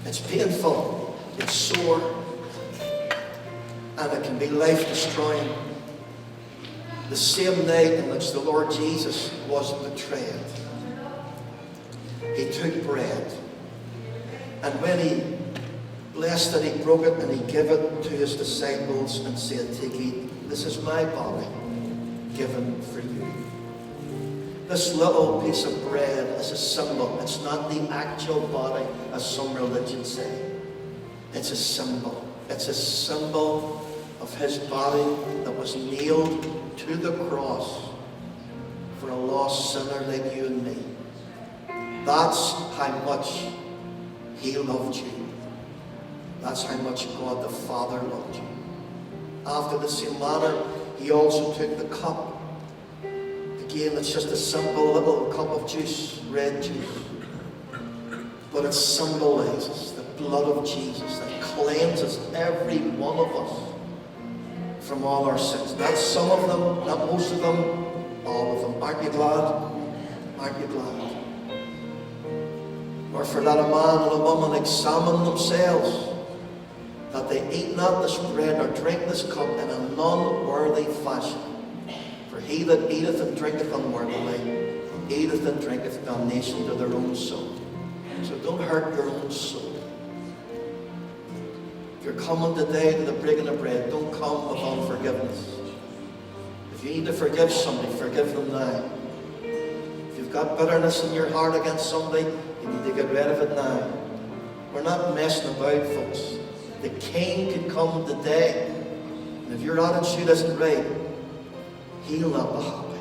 It's painful, it's sore, and it can be life-destroying. The same night in which the Lord Jesus was betrayed, he took bread, and when he blessed it, he broke it, and he gave it to his disciples and said, "Take, eat, this is my body given for you." This little piece of bread is a symbol. It's not the actual body, as some religions say. It's a symbol. It's a symbol of his body that was nailed to the cross for a lost sinner like you and me. That's how much he loved you. That's how much God the Father loved you. After the same manner, he also took the cup. Again, it's just a simple little cup of juice, red juice. But it symbolizes the blood of Jesus that cleanses every one of us from all our sins. Not some of them, not most of them, all of them. Aren't you glad? Aren't you glad? Or for that a man and a woman examine themselves, that they eat not this bread or drink this cup in an unworthy fashion. For he that eateth and drinketh unworthily, eateth and drinketh damnation to their own soul. So don't hurt your own soul. If you're coming today to the breaking of bread, don't come with unforgiveness. If you need to forgive somebody, forgive them now. If you've got bitterness in your heart against somebody, you need to get rid of it now. We're not messing about, folks. The King could come today, and if your attitude isn't right, he'll not be happy.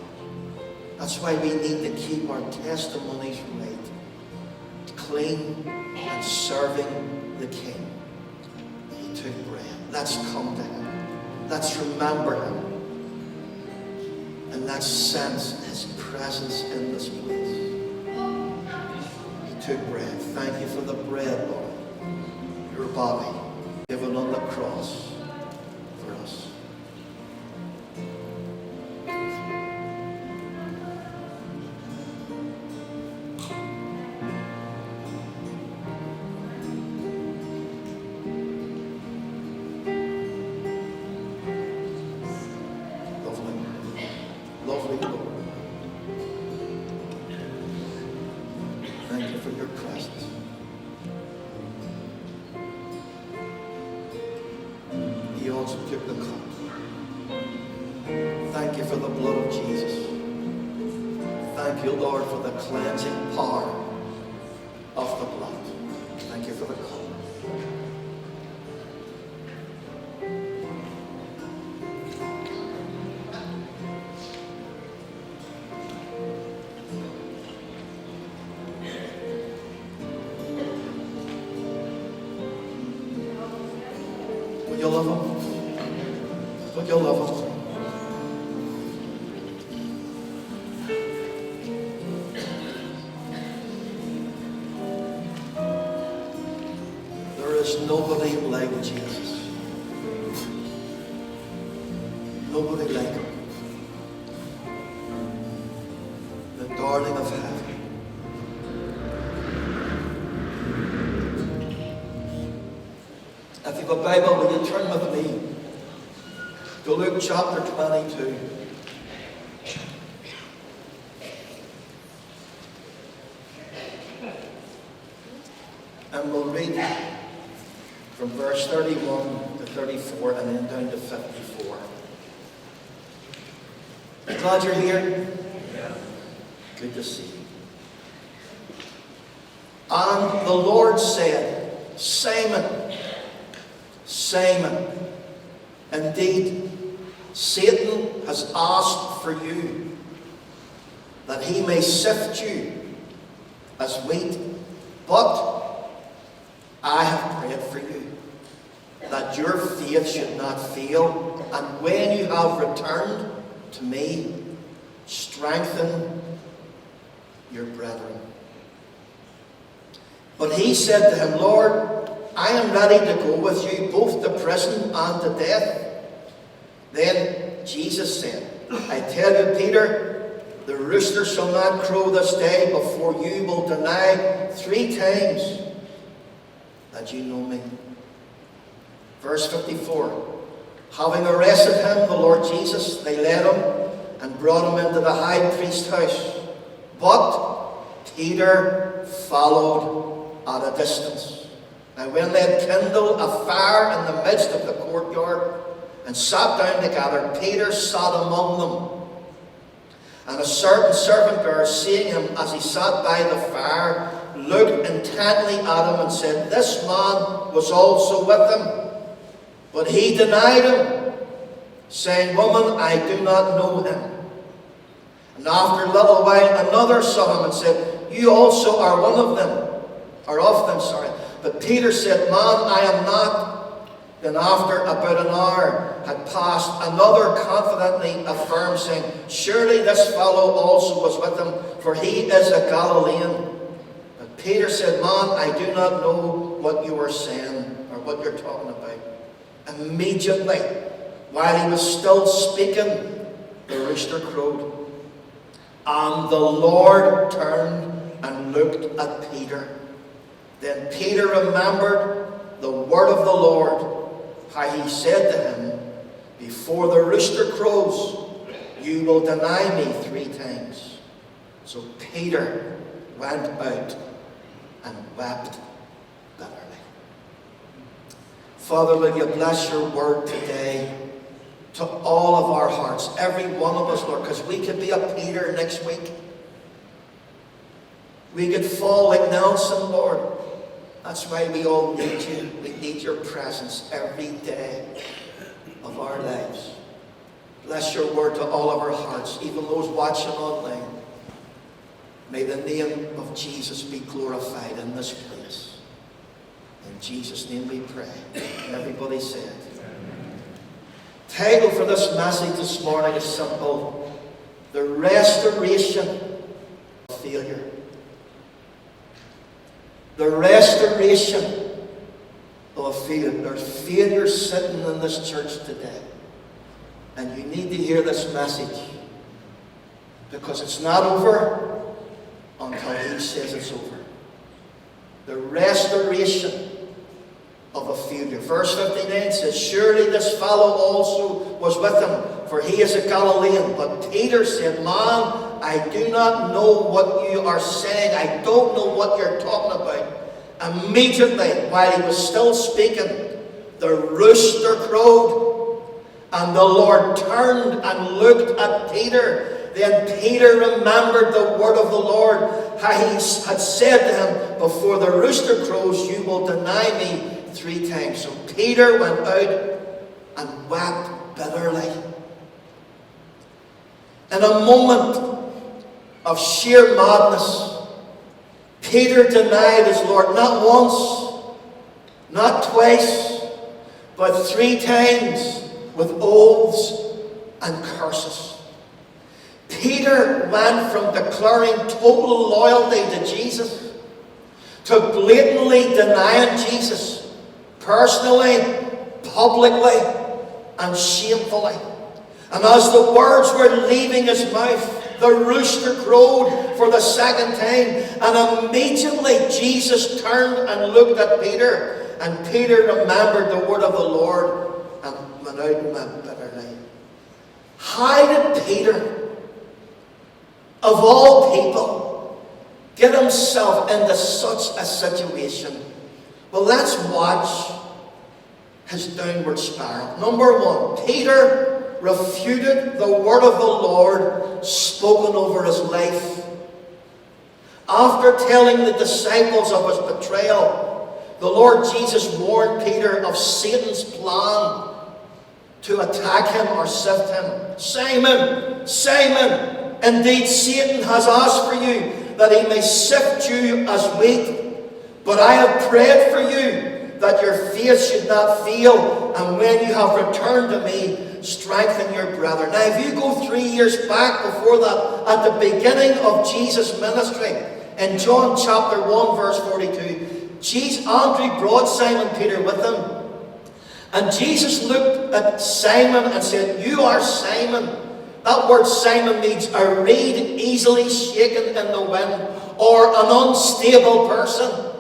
That's why we need to keep our testimonies right, clean and serving the King. He took bread. Let's come to him. Let's remember him. And let's sense his presence in this place. He took bread. Thank you for the bread, Lord. Your body given on the cross for us. for your presence. He also took the cup. Thank you for the blood of Jesus. Thank you, Lord, for the cleansing power of the blood. Thank you for the cup. Would you love him? Would you love him? There is nobody like Jesus. Nobody like him. The darling of heaven. If you've a Bible, will you turn with me to Luke chapter 22. And we'll read from verse 31 to 34 and then down to 54. You glad you're here? Yeah. Good to see you. And the Lord said, Simon, Simon, indeed, Satan has asked for you, that he may sift you as wheat, but I have prayed for you, that your faith should not fail, and when you have returned to me, strengthen your brethren. But he said to him, Lord, I am ready to go with you both to prison and to death. Then Jesus said, I tell you, Peter, the rooster shall not crow this day before you will deny 3 times that you know me. Verse 54. Having arrested him, the Lord Jesus, they led him and brought him into the high priest's house. But Peter followed at a distance. Now when they had kindled a fire in the midst of the courtyard and sat down together, Peter sat among them. And a certain servant girl, seeing him as he sat by the fire, looked intently at him and said, This man was also with him. But he denied him, saying, Woman, I do not know him. And after a little while another saw him and said, You also are one of them, or of them, sorry. But Peter said, Man, I am not. Then after about an hour had passed, another confidently affirmed, saying, Surely this fellow also was with him, for he is a Galilean. But Peter said, Man, I do not know what you are saying, or what you're talking about. Immediately, while he was still speaking, the rooster crowed. And the Lord turned and looked at Peter. Then Peter remembered the word of the Lord, how he said to him, Before the rooster crows, you will deny me 3 times. So Peter went out and wept bitterly. Father, will you bless your word today to all of our hearts, every one of us, Lord, because we could be a Peter next week. We could fall like Nelson, Lord. That's why we all need you. We need your presence every day of our lives. Bless your word to all of our hearts, even those watching online. May the name of Jesus be glorified in this place. In Jesus' name we pray. And everybody said. Title for this message this morning is simple: The Restoration of Failure. The restoration of a failure. There's failure sitting in this church today. And you need to hear this message. Because it's not over until he says it's over. The restoration of a failure. Verse 59 says, Surely this fellow also was with him, for he is a Galilean. But Peter said, Man, I do not know what you are saying. I don't know what you're talking about. Immediately, while he was still speaking, the rooster crowed, and the Lord turned and looked at Peter. Then Peter remembered the word of the Lord, how he had said to him, before the rooster crows, you will deny me 3 times. So Peter went out and wept bitterly. In a moment of sheer madness, Peter denied his Lord not once, not twice, but 3 times with oaths and curses. Peter went from declaring total loyalty to Jesus to blatantly denying Jesus personally, publicly, and shamefully. And as the words were leaving his mouth, the rooster crowed for the 2nd time, and immediately Jesus turned and looked at Peter, and Peter remembered the word of the Lord and went out and wept bitterly. How did Peter, of all people, get himself into such a situation? Well, let's watch his downward spiral. Number 1, Peter refuted the word of the Lord spoken over his life. After telling the disciples of his betrayal, the Lord Jesus warned Peter of Satan's plan to attack him or sift him. Simon, Simon, indeed Satan has asked for you, that he may sift you as wheat. But I have prayed for you, that your faith should not fail, and when you have returned to me, strengthen your brethren. Now, if you go 3 years back before that, at the beginning of Jesus' ministry, in John chapter 1, verse 42, Andrew brought Simon Peter with him. And Jesus looked at Simon and said, you are Simon. That word Simon means a reed easily shaken in the wind, or an unstable person.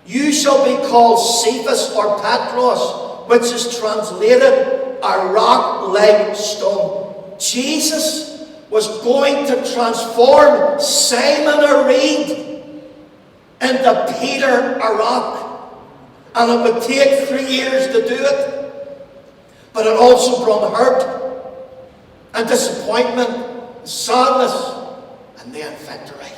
You shall be called Cephas or Patros, which is translated a rock-like stone. Jesus was going to transform Simon a reed into Peter a rock. And it would take 3 years to do it. But it also brought hurt and disappointment, sadness, and then victory.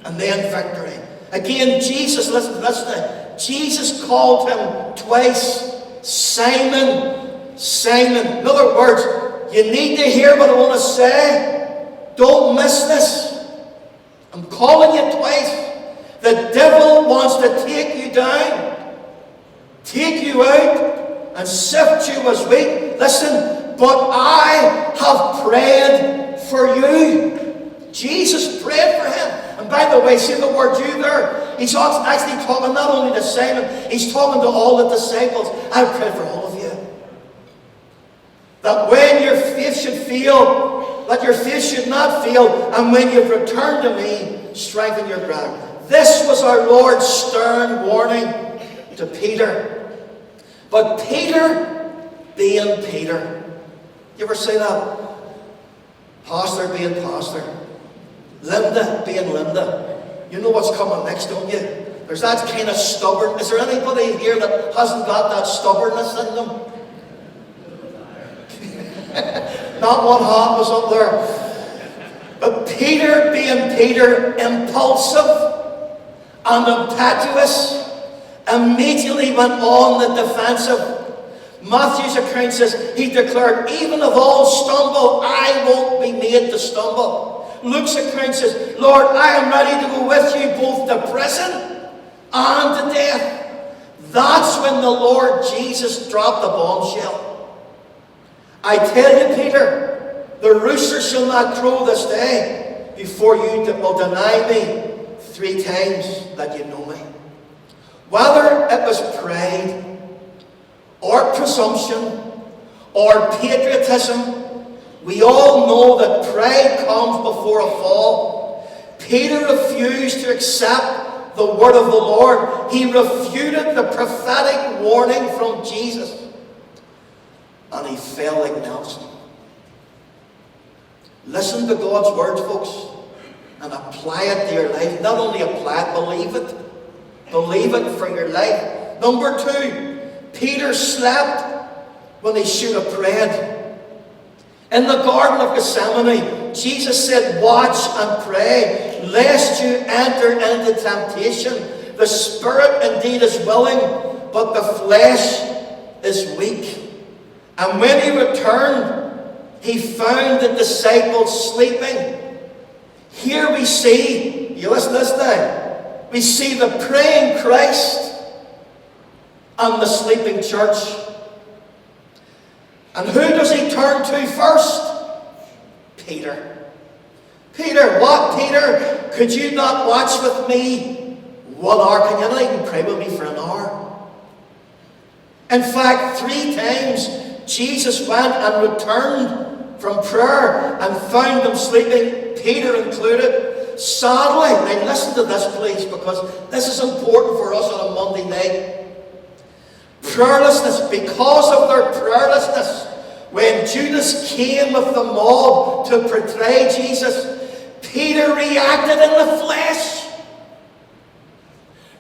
And then victory. Again, Jesus, listen now. Jesus called him twice Simon, Simon. In other words, you need to hear what I want to say. Don't miss this. I'm calling you twice. The devil wants to take you down, take you out, and sift you as wheat. Listen, but I have prayed for you. Jesus prayed for him. And by the way, see the word you there? He's actually talking not only to Simon, he's talking to all the disciples. I pray for all of you. That when your faith should fail, that your faith should not fail, and when you've returned to me, strengthen your brethren. This was our Lord's stern warning to Peter. But Peter being Peter. You ever say that? Pastor being pastor. Linda being Linda. You know what's coming next, don't you? There's that kind of stubborn. Is there anybody here that hasn't got that stubbornness in them? Not one hand was up there. But Peter being Peter, impulsive and impetuous, immediately went on the defensive. Matthew's account says, he declared, even if all stumble, I won't be made to stumble. Luke's account says, Lord, I am ready to go with you both to prison and to death. That's when the Lord Jesus dropped the bombshell. I tell you, Peter, the rooster shall not crow this day before you will deny me 3 times that you know me. Whether it was pride, or presumption, or patriotism, we all know that pride comes before a fall. Peter refused to accept the word of the Lord. He refuted the prophetic warning from Jesus. And he fell like Nelson. Listen to God's word, folks, and apply it to your life. Not only apply it, believe it. Believe it for your life. Number 2, Peter slept when he should have prayed. In the Garden of Gethsemane, Jesus said, watch and pray, lest you enter into temptation. The spirit indeed is willing, but the flesh is weak. And when he returned, he found the disciples sleeping. Here we see, you listen to this now, we see the praying Christ and the sleeping church. And who does he turn to first? Peter. Peter, what, Peter? Could you not watch with me 1 hour? Can you not even pray with me for an hour? In fact, 3 times Jesus went and returned from prayer and found them sleeping, Peter included. Sadly, now listen to this please, because this is important for us on a Monday night. Prayerlessness, because of their prayerlessness, when Judas came with the mob to betray Jesus, Peter reacted in the flesh.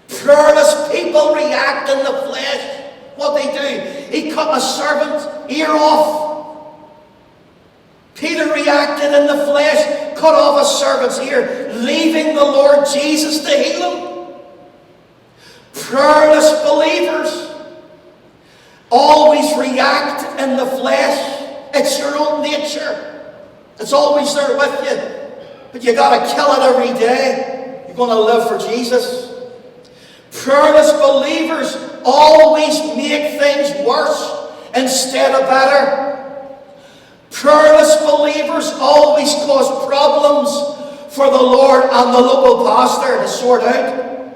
Prayerless people react in the flesh. What they do? He cut a servant's ear off. Peter reacted in the flesh, cut off a servant's ear, leaving the Lord Jesus to heal him. Prayerless believers always react in the flesh. It's your own nature. It's always there with you. But you got to kill it every day. You're going to live for Jesus. Prayerless believers always make things worse instead of better. Prayerless believers always cause problems for the Lord and the local pastor to sort out.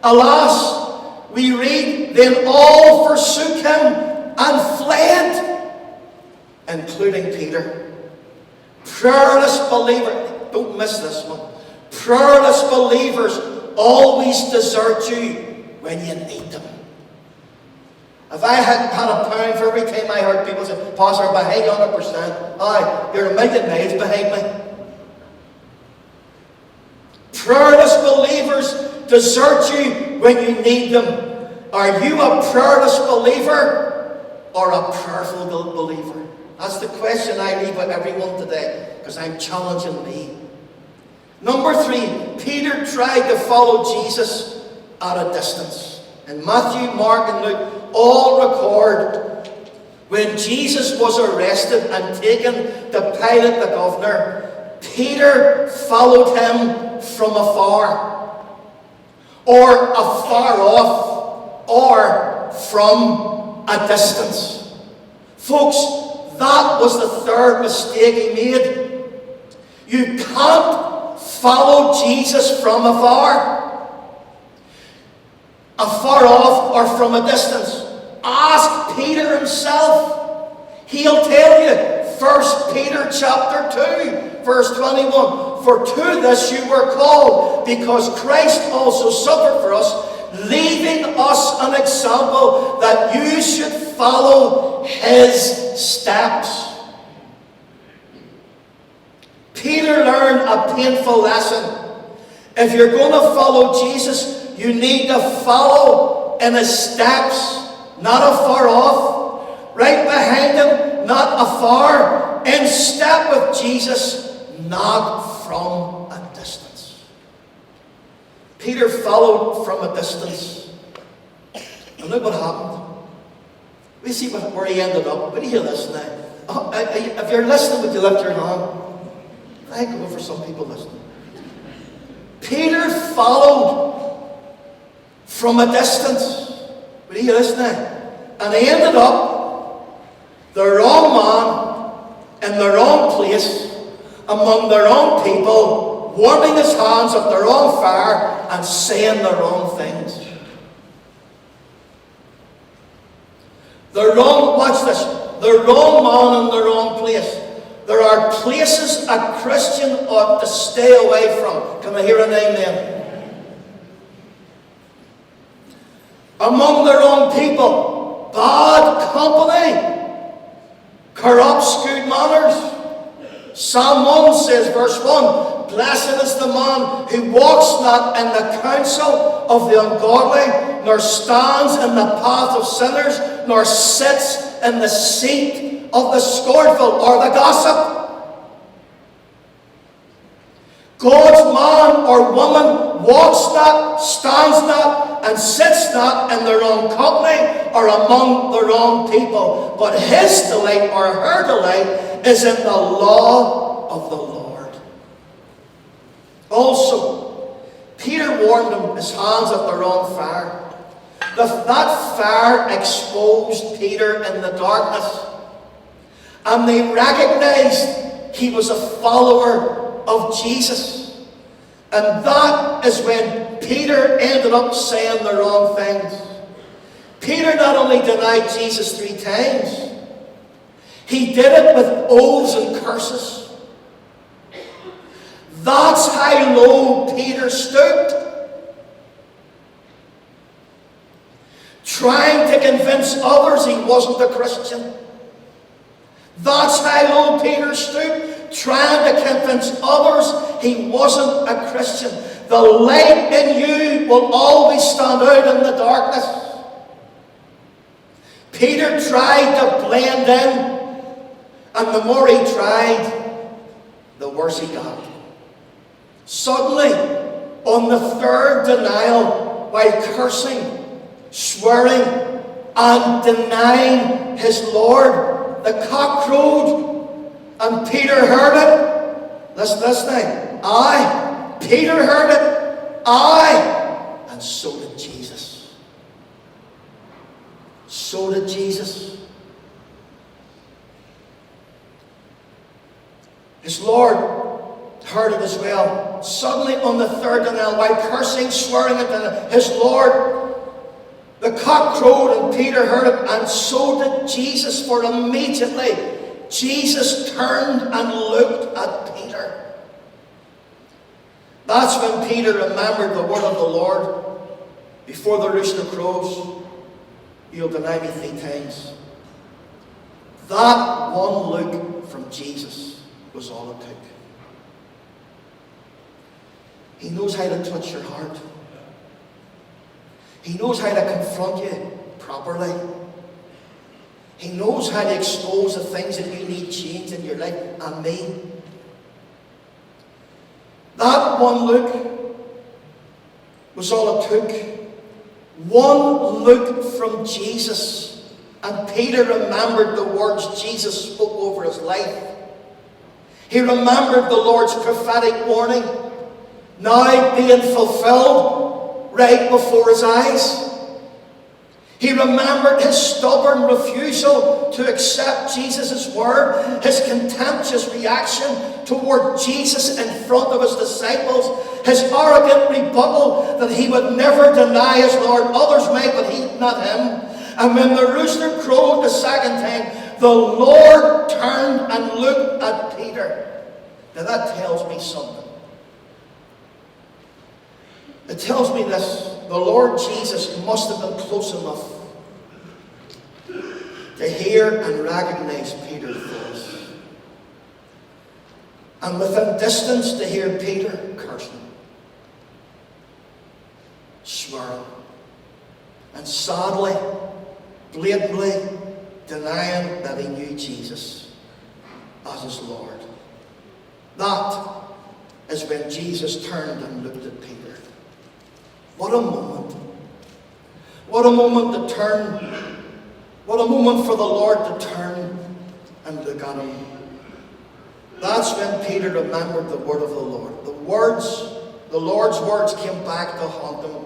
Alas, we read, then all forsook him and fled, including Peter. Prayerless believers, don't miss this one. Prayerless believers always desert you when you need them. If I had a pound for every time I heard people say, Pastor, I'm behind 100%. Aye, you're a million miles behind me. Prayerless believers desert you when you need them. Are you a prayerless believer or a prayerful believer? That's the question I leave with everyone today, because I'm challenging me. Number 3, Peter tried to follow Jesus at a distance. And Matthew, Mark, and Luke all record when Jesus was arrested and taken to Pilate the governor, Peter followed him from afar, or afar off, or from a distance. Folks, that was the third mistake he made. You can't follow Jesus from afar, afar off, or from a distance. Ask Peter himself. He'll tell you. 1 Peter chapter 2, verse 21. For to this you were called, because Christ also suffered for us, leaving us an example that you should follow his steps. Peter learned a painful lesson. If you're going to follow Jesus, you need to follow in his steps, not afar off. Right behind him, not afar. In step with Jesus, not from a distance. Peter followed from a distance. And look what happened. We see where he ended up. But hear this now. If you're listening, would you lift your hand? I go for some people listening. Peter followed from a distance. Would you hear this now? And he ended up the wrong man in the wrong place among the wrong people, warming his hands at the wrong fire and saying the wrong things. Watch this, the wrong man in the wrong place. There are places a Christian ought to stay away from. Can I hear an amen? Among the wrong people, bad company corrupts good manners. Psalm 1 says, verse 1, blessed is the man who walks not in the counsel of the ungodly, nor stands in the path of sinners, nor sits in the seat of the scornful or the gossip. God's man or woman walks not, stands not, and sits not in the wrong company or among the wrong people. But his delight or her delight is in the law of the Lord. Also, Peter warned him his hands at the wrong fire. That fire exposed Peter in the darkness. And they recognized he was a follower of Jesus. And that is when Peter ended up saying the wrong things. Peter not only denied Jesus 3 times, he did it with oaths and curses. That's how low Peter stooped. Trying to convince others he wasn't a Christian. That's how low Peter stooped, trying to convince others he wasn't a Christian. The light in you will always stand out in the darkness. Peter tried to blend in, and the more he tried, the worse he got. Suddenly, on the third denial, while cursing, swearing, and denying his Lord, the cock crowed, and Peter heard it. Listen, now. Aye, Peter heard it. Aye, and so did Jesus. So did Jesus. His Lord heard it as well. Suddenly, on the third denial, while cursing, swearing at his Lord, the cock crowed, and Peter heard it, and so did Jesus, for immediately Jesus turned and looked at Peter. That's when Peter remembered the word of the Lord. Before the rooster crows, you'll deny me 3 times. That one look from Jesus was all it took. He knows how to touch your heart. He knows how to confront you properly. He knows how to expose the things that you need changed in your life and me. That one look was all it took. One look from Jesus, and Peter remembered the words Jesus spoke over his life. He remembered the Lord's prophetic warning, now being fulfilled right before his eyes. He remembered his stubborn refusal to accept Jesus' word, his contemptuous reaction toward Jesus in front of his disciples, his arrogant rebuttal that he would never deny his Lord. Others might, but he, not him. And when the rooster crowed the second time, the Lord turned and looked at Peter. Now that tells me something. It tells me this: the Lord Jesus must have been close enough to hear and recognize Peter's voice, and within distance to hear Peter cursing, swearing, and sadly, blatantly denying that he knew Jesus as his Lord. That is when Jesus turned and looked at Peter. What a moment. What a moment to turn. What a moment for the Lord to turn and look at him. That's when Peter remembered the word of the Lord. The Lord's words came back to haunt him.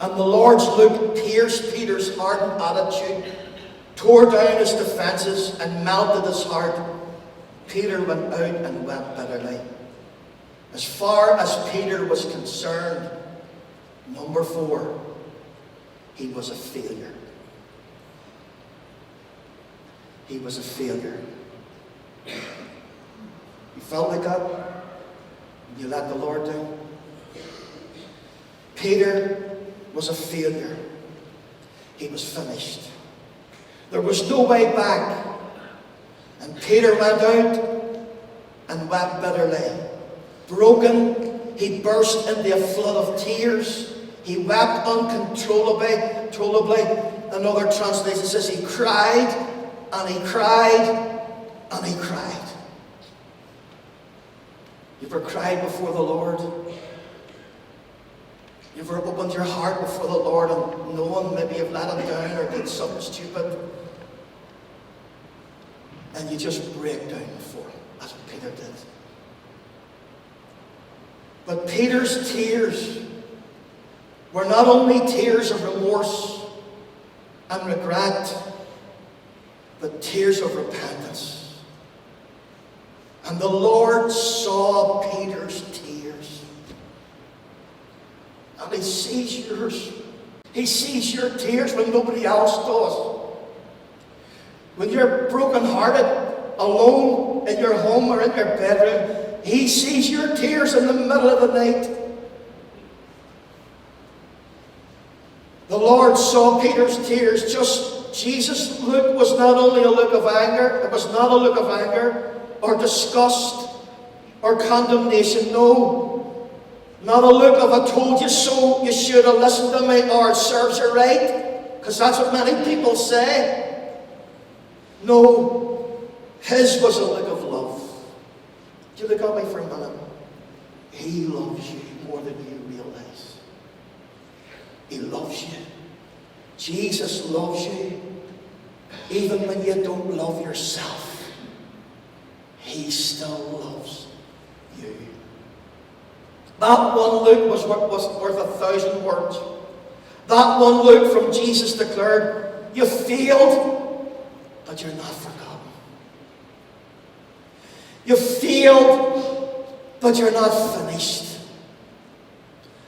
And the Lord's look pierced Peter's hardened attitude, tore down his defenses, and melted his heart. Peter went out and wept bitterly. As far as Peter was concerned, number 4, he was a failure. He was a failure. You felt like that? You let the Lord down? Peter was a failure. He was finished. There was no way back. And Peter went out and wept bitterly. Broken, he burst into a flood of tears. He wept uncontrollably. Another translation says he cried, and he cried, and he cried. You ever cried before the Lord? You ever opened your heart before the Lord and knowing maybe you've let him down or did something stupid? And you just break down before him. That's what Peter did. But Peter's tears were not only tears of remorse and regret, but tears of repentance. And the Lord saw Peter's tears. And he sees yours. He sees your tears when nobody else does. When you're brokenhearted, alone in your home or in your bedroom, he sees your tears in the middle of the night. The Lord saw Peter's tears. Jesus' look was not only a look of anger. It was not a look of anger or disgust or condemnation. No. Not a look of I told you so, you should have listened to me, or it serves you right. Because that's what many people say. No. His was a look of love. Do you look at me for a minute? He loves you more than you realize. He loves you. Jesus loves you. Even when you don't love yourself, he still loves you. That one look was worth 1,000 words. That one look from Jesus declared, you failed, but you're not forgotten. You failed, but you're not finished.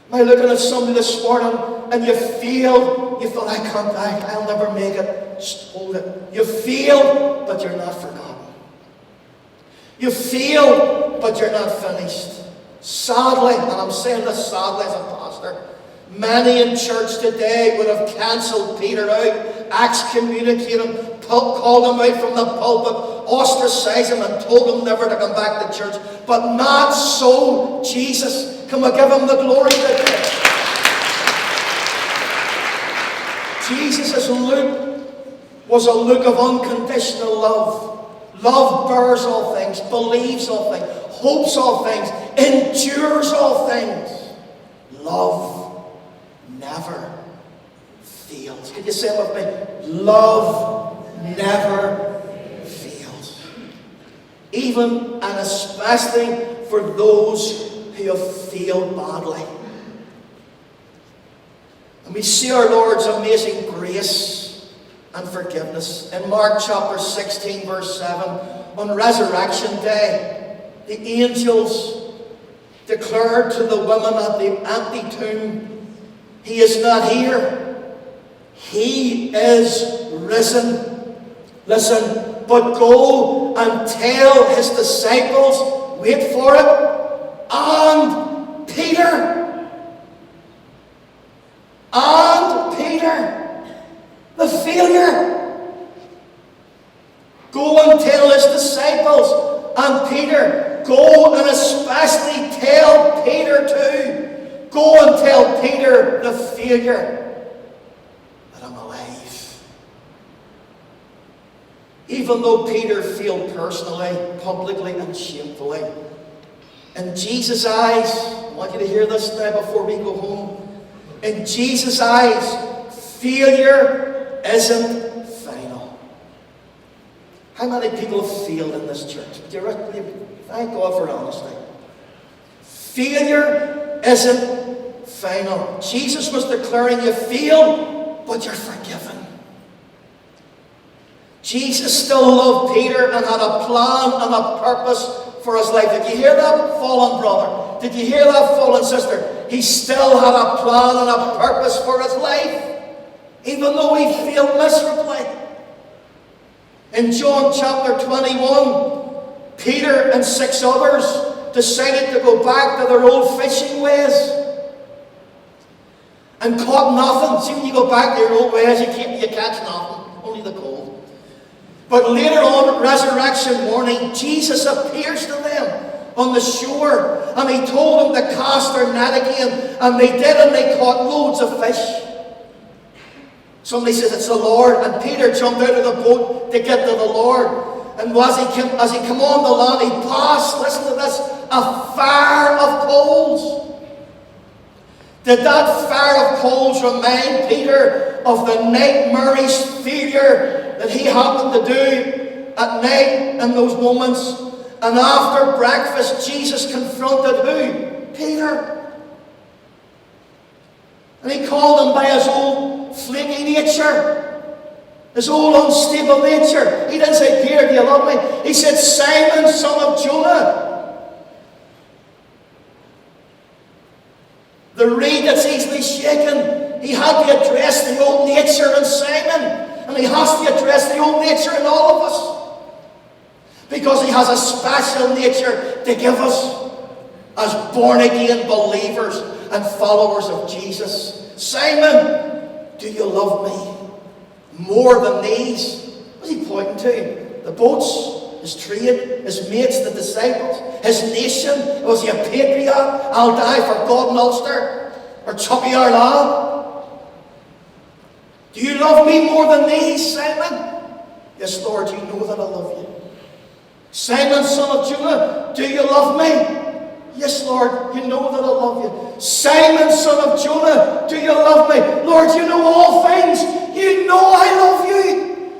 Am I looking at somebody this morning and you failed? You thought, I'll never make it. Just hold it. You failed, but you're not forgotten. You failed, but you're not finished. Sadly, and I'm saying this sadly as a pastor, many in church today would have cancelled Peter out, excommunicated him, called him out from the pulpit, ostracized him and told him never to come back to church. But not so Jesus. Can we give him the glory today? Jesus' look was a look of unconditional love. Love bears all things, believes all things, hopes all things, endures all things. Love never fails. Can you say it with me? Love never fails. Even and especially for those who have failed badly. And we see our Lord's amazing grace and forgiveness. In Mark chapter 16 verse 7, on Resurrection Day, the angels declared to the women at the empty tomb, he is not here. He is risen. Listen, but go and tell his disciples, wait for it, and Peter, the failure. Go and tell his disciples, and Peter, go and especially tell Peter too. Go and tell Peter, the failure, that I'm alive. Even though Peter failed personally, publicly, and shamefully, in Jesus' eyes, I want you to hear this now before we go home. In Jesus' eyes, failure isn't final. How many people have failed in this church? Do you thank God for honesty? Failure isn't final. Jesus was declaring you failed, but you're forgiven. Jesus still loved Peter and had a plan and a purpose for his life. Did you hear that, fallen brother? Did you hear that, fallen sister? He still had a plan and a purpose for his life, even though he failed miserably. In John chapter 21, Peter and 6 others decided to go back to their old fishing ways and caught nothing. See, when you go back to your old ways, you catch nothing, only the cold. But later on, resurrection morning, Jesus appears to them on the shore, and he told them to cast their net again, and they did, and they caught loads of fish. Somebody says, it's the Lord, and Peter jumped out of the boat to get to the Lord. And as he came on the land, he passed, listen to this, a fire of coals. Did that fire of coals remind Peter of the nightmarish failure that he happened to do at night in those moments? And after breakfast, Jesus confronted who? Peter. And he called him by his old flaky nature. His old unstable nature. He didn't say, Peter, do you love me? He said, Simon, son of Jonah. The reed that's easily shaken. He had to address the old nature in Simon. And he has to address the old nature in all of us. Because he has a special nature to give us as born-again believers and followers of Jesus. Simon, do you love me? More than these. What's he pointing to? The boats, his trade, his mates, the disciples, his nation. Was he a patriot? I'll die for God and Ulster. Or Chucky our lad. Do you love me more than these, Simon? Yes, Lord, you know that I love you. Simon, son of Jonah, do you love me? Yes, Lord, you know that I love you. Simon, son of Jonah, do you love me? Lord, you know all things. You know I love you.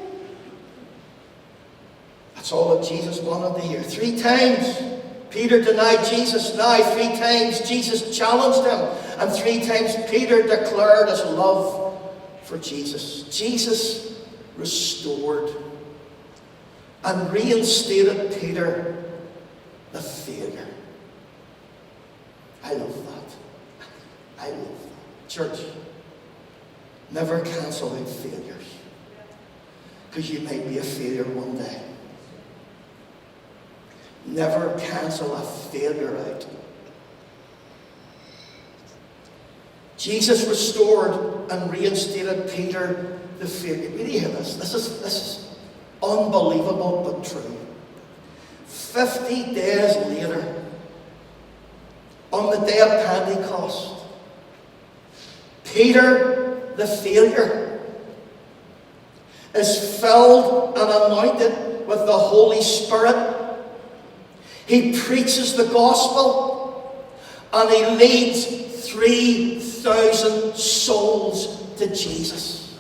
That's all that Jesus wanted to hear. 3 times Peter denied Jesus. Now 3 times Jesus challenged him. And 3 times Peter declared his love for Jesus. Jesus restored and reinstated Peter the failure. I love that. I love that. Church, never cancel out failures. Because you might be a failure one day. Never cancel a failure out. Jesus restored and reinstated Peter the failure. Will you hear this? This is unbelievable but true. 50 days later, on the day of Pentecost, Peter, the failure, is filled and anointed with the Holy Spirit. He preaches the gospel and he leads 3,000 souls to Jesus.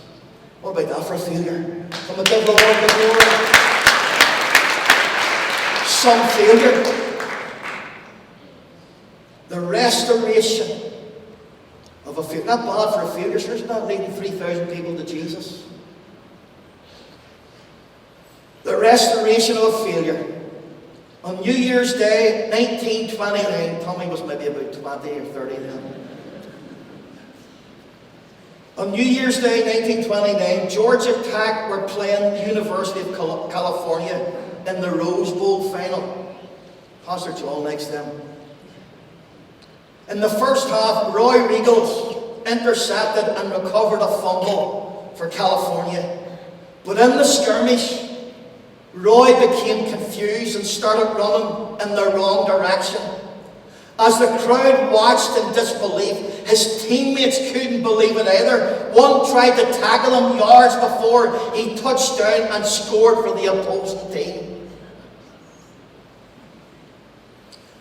What about that for a failure? Come and give the Lord the glory. Some failure. The restoration of a failure. Not bad for a failure, sure, it's not leading 3,000 people to Jesus. The restoration of a failure. On New Year's Day, 1929, Tommy was maybe about 20 or 30 then. On New Year's Day, 1929, Georgia Tech were playing the University of California in the Rose Bowl final. Pastor John likes them. In the first half, Roy Riegels intercepted and recovered a fumble for California. But in the skirmish, Roy became confused and started running in the wrong direction. As the crowd watched in disbelief, his teammates couldn't believe it either. One tried to tackle him yards before he touched down and scored for the opposing team.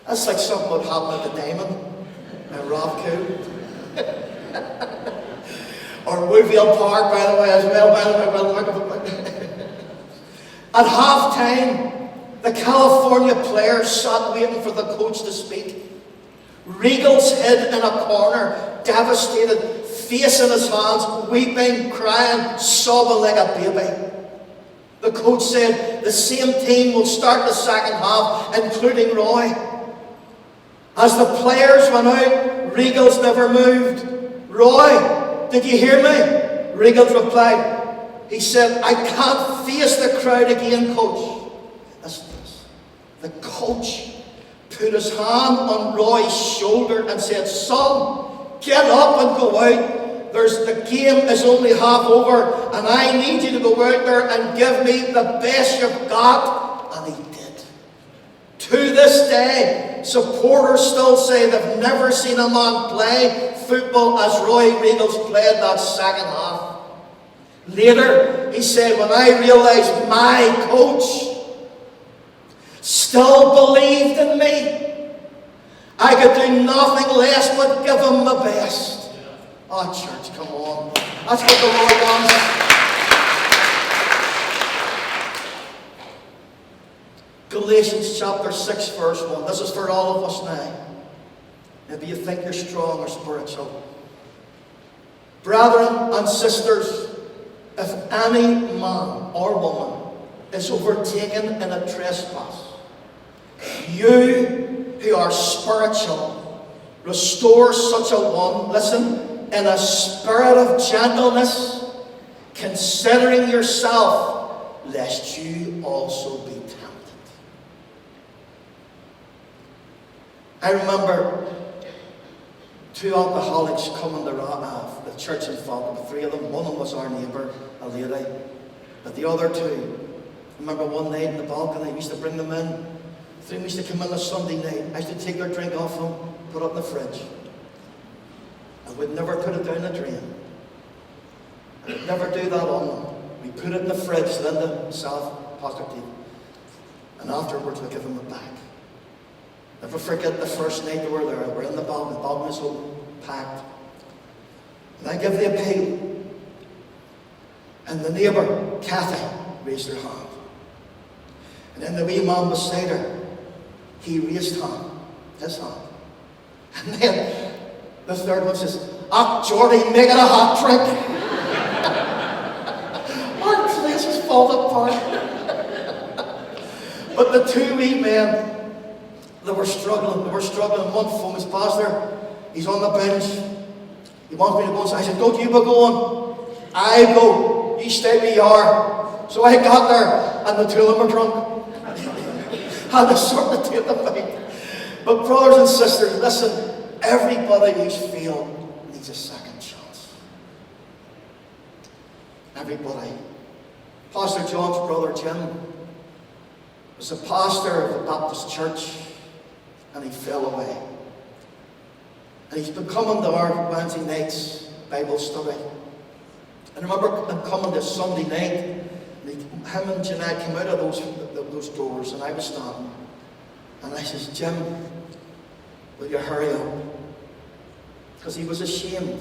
That's like something that happened at the Diamond in Rothcool. Or Woodville Park, by the way, as well. At half-time, the California players sat waiting for the coach to speak. Riegels hid in a corner, devastated, face in his hands, weeping, crying, sobbing like a baby. The coach said, the same team will start the second half, including Roy. As the players went out, Riegels never moved. Roy, did you hear me? Riegels replied. He said, I can't face the crowd again, coach. Listen to this. The coach put his hand on Roy's shoulder and said, son, get up and go out. The game is only half over and I need you to go out there and give me the best you've got. And he did. To this day, supporters still say they've never seen a man play football as Roy Reynolds played that second half. Later, he said, when I realised my coach still believed in me, I could do nothing less but give him my best. Oh, church, come on. That's what the Lord wants. Galatians chapter 6, verse 1. This is for all of us now. Maybe you think you're strong or spiritual. Brethren and sisters, if any man or woman is overtaken in a trespass, you who are spiritual, restore such a one, listen, in a spirit of gentleness, considering yourself, lest you also be tempted. I remember 2 alcoholics coming to the church in Falcon, 3 of them. One of them was our neighbour, a lady. But the other 2, I remember one night in the balcony, I used to bring them in. 3 used to come in on a Sunday night. I used to take their drink off them, put it in the fridge. I would never put it down the drain. I would never do that on them. We put it in the fridge, Linda, myself, Pastor T. And afterwards we give them it back. Never forget the first night they were there. We're in the balcony was open, packed. And I give the appeal. And the neighbour, Kathy, raised her hand. And then the wee man beside her, he raised his hand. And then the third one says, Jordy, make it a hot drink. Our place is falling apart. But the 2 wee men, they were struggling. One from his pastor, he's on the bench. He wants me to go inside. I said, don't you be going. I go. You stay where you are. So I got there, and the 2 of them were drunk. Had to sort to take them out. But brothers and sisters, listen, everybody who's failed needs a second chance. Everybody. Pastor John's brother Jim was a pastor of the Baptist church, and he fell away. And he's been coming to our Wednesday nights Bible study. And I remember him coming this Sunday night, and him and Jeanette came out of those doors, and I was standing. And I says, Jim, will you hurry up? Because he was ashamed,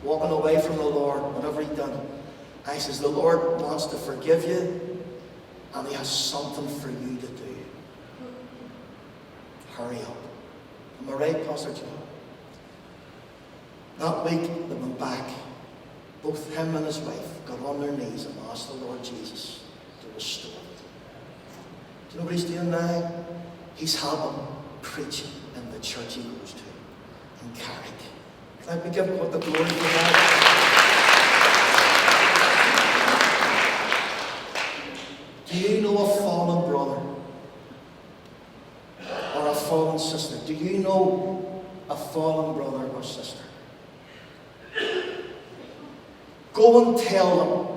walking away from the Lord, whatever he'd done. I says, the Lord wants to forgive you, and he has something for you to do. Hurry up. Am I right, Pastor John? That week, they went back. Both him and his wife got on their knees and asked the Lord Jesus to restore it. Do you know what he's doing now? He's having preaching in the church he goes to in Carrick. Let me give God the glory for that. Do you know a fallen brother? Or a fallen sister? Do you know a fallen brother or sister? Go and tell them.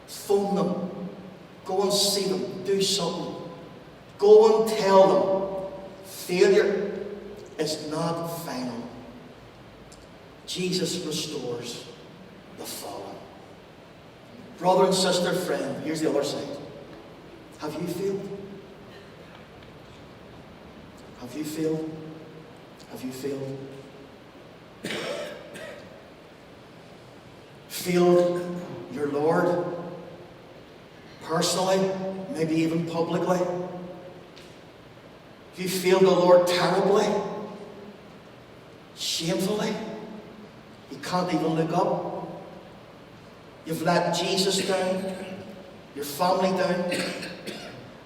Phone them. Go and see them. Do something. Go and tell them. Failure is not final. Jesus restores the fallen. Brother and sister, friend, here's the other side. Have you failed? Have you failed? Have you failed? Failed your Lord personally, maybe even publicly? Have you failed the Lord terribly? Shamefully? You can't even look up. You've let Jesus down, your family down,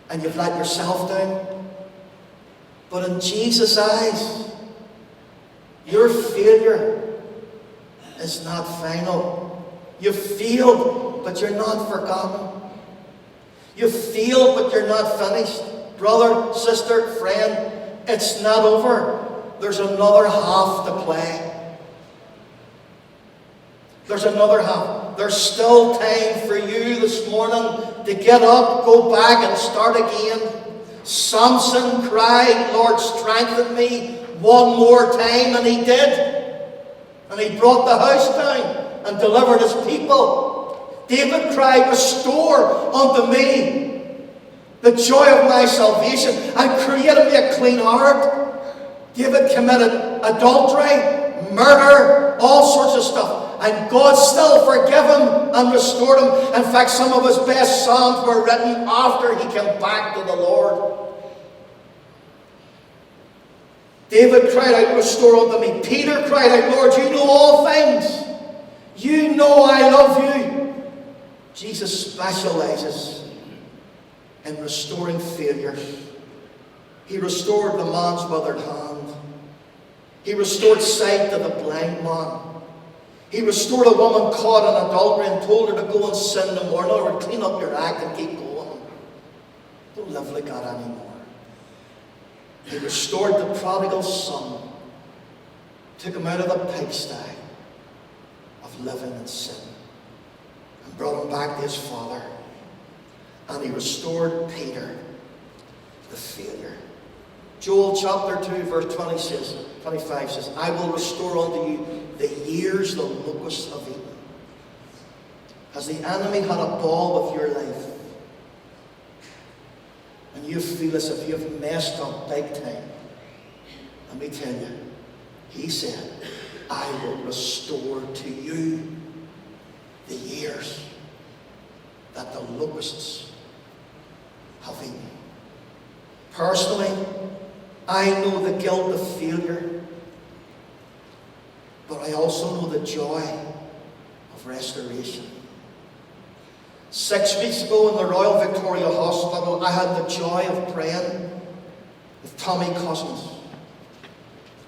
and you've let yourself down. But in Jesus' eyes, your failure is not final. You've failed, but you're not forgotten. You've failed, but you're not finished. Brother, sister, friend, it's not over. There's another half to play. There's another half. There's still time for you this morning to get up, go back and start again. Samson cried, Lord, strengthen me one more time, and he did. And he brought the house down and delivered his people. David cried, restore unto me the joy of my salvation and create in me a clean heart. David committed adultery, murder, all sorts of stuff. And God still forgave him and restored him. In fact, some of his best psalms were written after he came back to the Lord. David cried out, restore unto me. Peter cried out, Lord, you know all things. You know I love you. Jesus specializes in restoring failures. He restored the man's withered hand. He restored sight to the blind man. He restored a woman caught in adultery and told her to go and sin no more. In other words, clean up your act and keep going. Don't live like that anymore. He restored the prodigal son, took him out of the pigsty of living in sin, and brought him back to his father. And he restored Peter, the failure. Joel chapter 2 verse 25 says, I will restore unto you the years the locusts have eaten. Has the enemy had a ball with your life? And you feel as if you've messed up big time. Let me tell you, he said, I will restore to you the years that the locusts have eaten. Personally, I know the guilt of failure, but I also know the joy of restoration. 6 weeks ago in the Royal Victoria Hospital, I had the joy of praying with Tommy Cousins.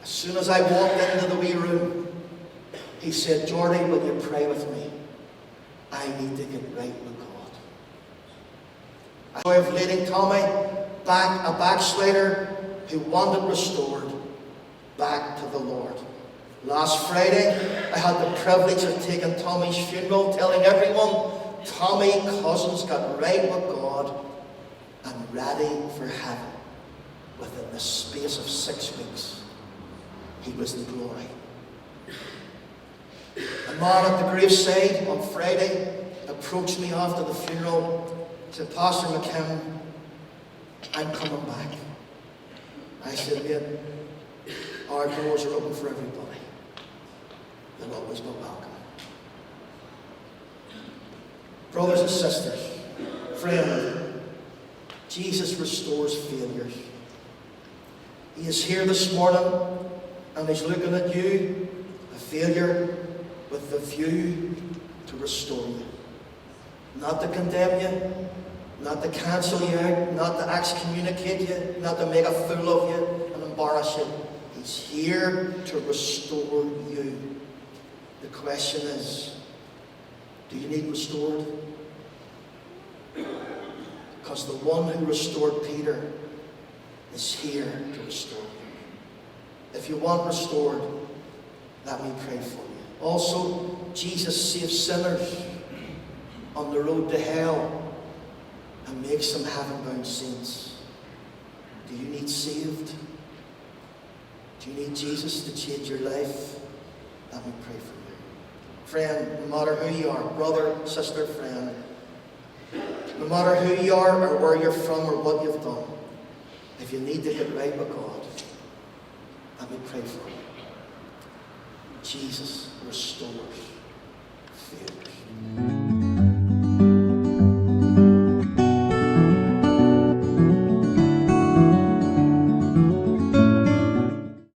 As soon as I walked into the wee room, he said, Jordy, will you pray with me? I need to get right with God. The joy of leading Tommy, a backslider who wanted restored, back to the Lord. Last Friday, I had the privilege of taking Tommy's funeral, telling everyone Tommy Cousins got right with God and ready for heaven within the space of 6 weeks. He was in glory. A man at the graveside on Friday approached me after the funeral, said, Pastor McKim, I'm coming back. I said, mate, our doors are open for everybody. You'll always be welcome. Brothers and sisters, friends, Jesus restores failures. He is here this morning and he's looking at you, a failure, with the view to restore you. Not to condemn you, not to cancel you out, not to excommunicate you, not to make a fool of you and embarrass you. He's here to restore you. The question is, do you need restored? Because the one who restored Peter is here to restore you. If you want restored, let me pray for you. Also, Jesus saves sinners on the road to hell and makes them heaven-bound saints. Do you need saved? Do you need Jesus to change your life? Let me pray for you. Friend, no matter who you are, brother, sister, friend, no matter who you are or where you're from or what you've done, if you need to get right with God, let me pray for you. Jesus restores failures.